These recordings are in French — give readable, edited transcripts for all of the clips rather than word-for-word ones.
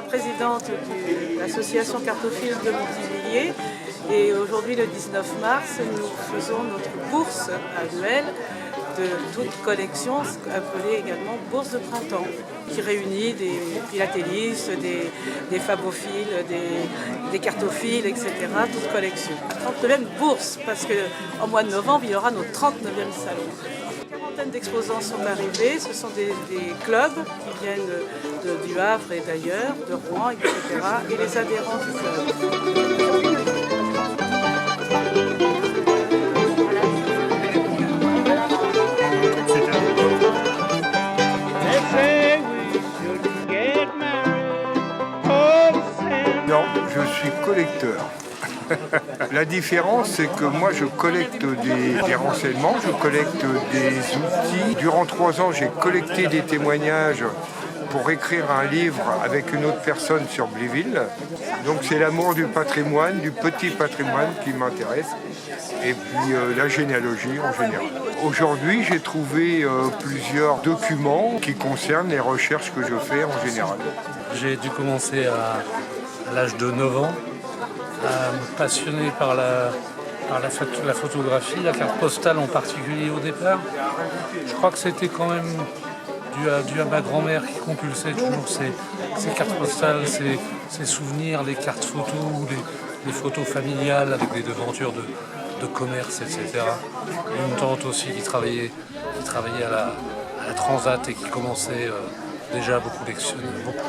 la présidente de l'association Cartophile de Montivilliers et aujourd'hui le 19 mars nous faisons notre bourse annuelle de toute collection, appelée également bourse de printemps, qui réunit des philatélistes, des fabophiles, des cartophiles, etc., toute collection. La 39e bourse, parce qu'en mois de novembre, il y aura notre 39e salon. Une quarantaine d'exposants sont arrivés, ce sont des clubs qui viennent du Havre et d'ailleurs, de Rouen, etc., et les adhérents du club. Non, je suis collecteur. La différence, c'est que moi, je collecte des renseignements, je collecte des outils. Durant 3 ans, j'ai collecté des témoignages pour écrire un livre avec une autre personne sur Bléville. Donc c'est l'amour du patrimoine, du petit patrimoine qui m'intéresse, et puis la généalogie en général. Aujourd'hui, j'ai trouvé plusieurs documents qui concernent les recherches que je fais en général. J'ai dû commencer à l'âge de 9 ans, à me passionner par la photographie, la carte postale en particulier au départ. Je crois que c'était quand même dû à ma grand-mère qui compulsait toujours ces cartes postales, ces souvenirs, les cartes photos, les photos familiales avec des devantures de commerce, etc. Une tante aussi qui travaillait à la Transat et qui commençait déjà à beaucoup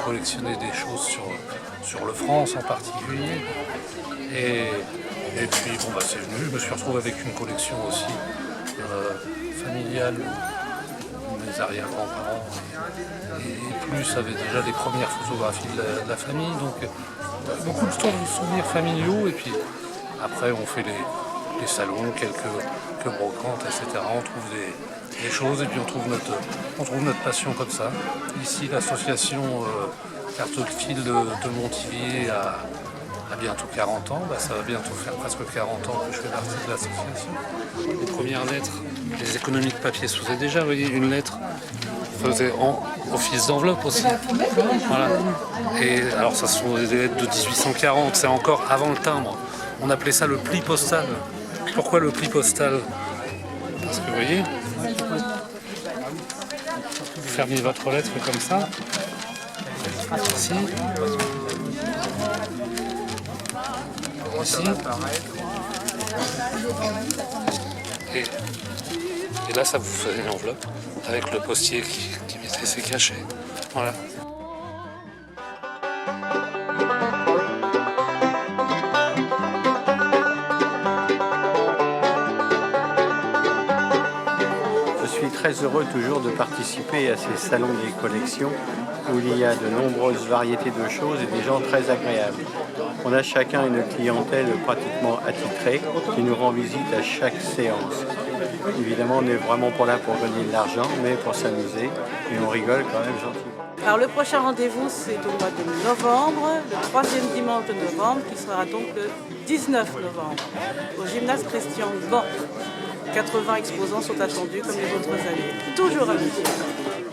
collectionner des choses sur le France en particulier. Et puis bon, c'est venu, je me suis retrouvé avec une collection aussi familiale où mes arrière-grands-parents et plus avaient déjà les premières photographies de la famille. Donc beaucoup de souvenirs familiaux et puis après on fait les salons, quelques brocantes, etc. On trouve des choses et puis on trouve notre passion comme ça. Ici l'association Cartophile de Montivilliers a bientôt 40 ans, ça va bientôt faire presque 40 ans que je fais partie de l'association. Les premières lettres, les économies de papier se faisaient déjà, vous voyez, une lettre faisait office d'enveloppe aussi. Voilà. Et alors ça sont des lettres de 1840, c'est encore avant le timbre. On appelait ça le pli postal. Pourquoi le pli postal? Parce que vous voyez, vous fermiez votre lettre comme ça, ici. Ici. Et là, ça vous faisait une enveloppe avec le postier qui mettait ses cachets. Voilà. Je suis très heureux toujours de participer à ces salons des collections où il y a de nombreuses variétés de choses et des gens très agréables. On a chacun une clientèle pratiquement attitrée qui nous rend visite à chaque séance. Évidemment, on n'est vraiment pas là pour gagner de l'argent, mais pour s'amuser et on rigole quand même gentiment. Alors le prochain rendez-vous c'est au mois de novembre, le 3e dimanche de novembre, qui sera donc le 19 novembre, au gymnase Christian Ban. 80 exposants sont attendus comme les autres années. Toujours à Montivilliers.